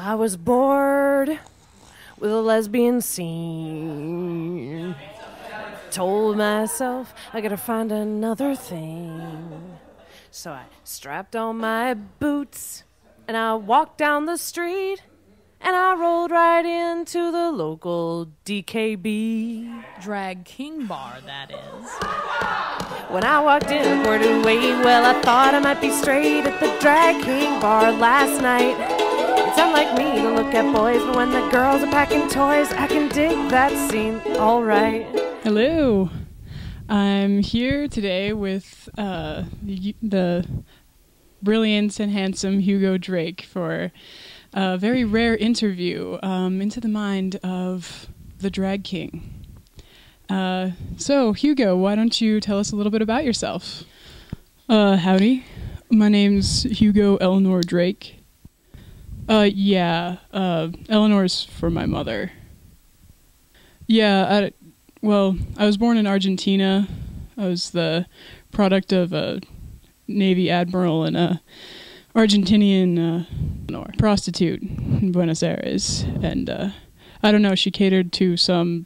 I was bored with a lesbian scene. Told myself I gotta find another thing. So I strapped on my boots and I walked down the street and I rolled right into the local DKB. Drag King Bar, that is. When I walked in a quarter way, well, I thought I might be straight at the Drag King Bar last night. It's unlike me to look at boys, but when the girls are packing toys, I can dig that scene alright. Hello. I'm here today with the brilliant and handsome Hugo Drake for a very rare interview into the mind of the Drag King. So, Hugo, why don't you tell us a little bit about yourself? Howdy. My name's Hugo Eleanor Drake. Eleanor's for my mother. I was born in Argentina. I was the product of a Navy admiral and a Argentinian prostitute in Buenos Aires. And I don't know, she catered to some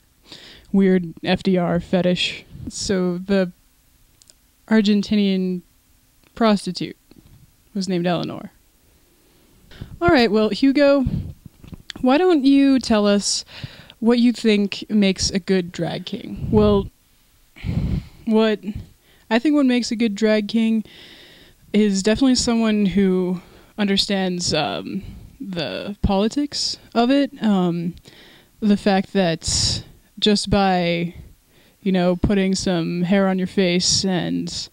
weird FDR fetish. So the Argentinian prostitute was named Eleanor. All right, well, Hugo, why don't you tell us what you think makes a good drag king? Well, what makes a good drag king is definitely someone who understands the politics of it. The fact that just by, putting some hair on your face and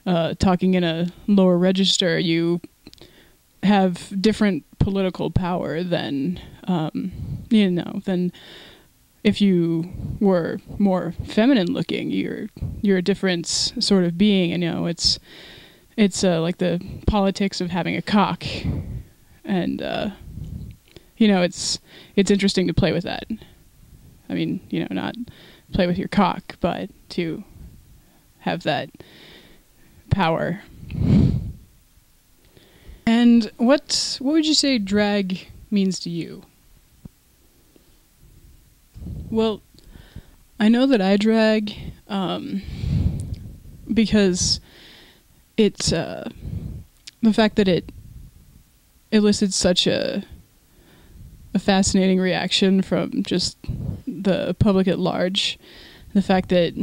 talking in a lower register, you have different political power than if you were more feminine looking. You're a different sort of being, and it's like the politics of having a cock, and it's interesting to play with that. I mean, not play with your cock, but to have that power. And what would you say drag means to you? Well, I know that I drag because it's the fact that it elicits such a fascinating reaction from just the public at large. The fact that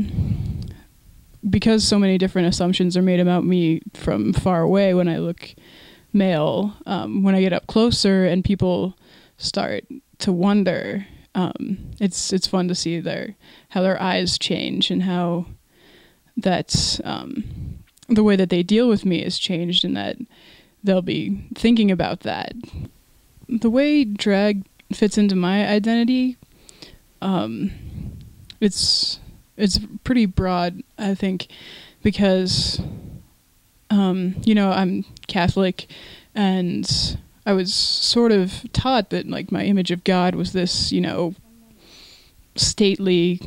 because so many different assumptions are made about me from far away when I look male, when I get up closer and people start to wonder, it's fun to see how their eyes change and how that's the way that they deal with me has changed, and that they'll be thinking about that. The way drag fits into my identity, it's pretty broad, I think, because I'm Catholic, and I was sort of taught that like my image of God was this, stately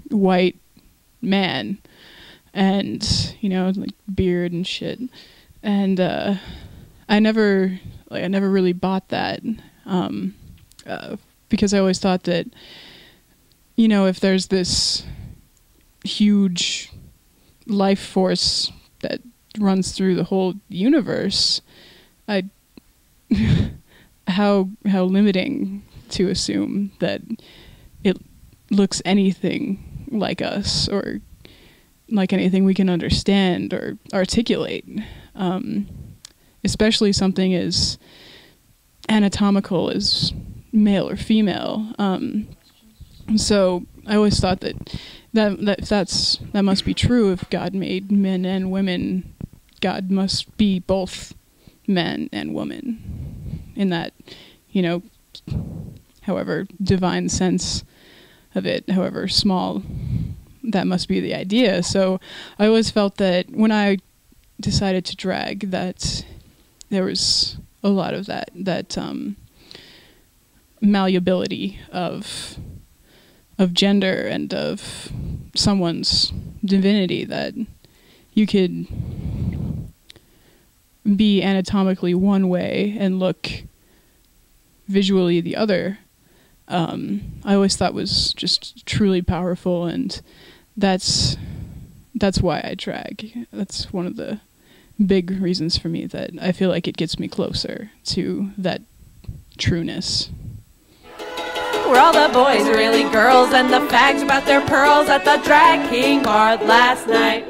white man, and like beard and shit, and I never really bought that, because I always thought that if there's this huge life force that runs through the whole universe, how limiting to assume that it looks anything like us or like anything we can understand or articulate, especially something as anatomical as male or female. So I always thought that must be true. If God made men and women, God must be both men and woman in that, however divine sense of it, however small, that must be the idea. So I always felt that when I decided to drag, that there was a lot of that malleability of gender and of someone's divinity, that you could be anatomically one way and look visually the other, I always thought was just truly powerful, and that's why I drag. That's one of the big reasons for me that I feel like it gets me closer to that trueness. Were all the boys really girls and the fags about their pearls at the drag king bar last night?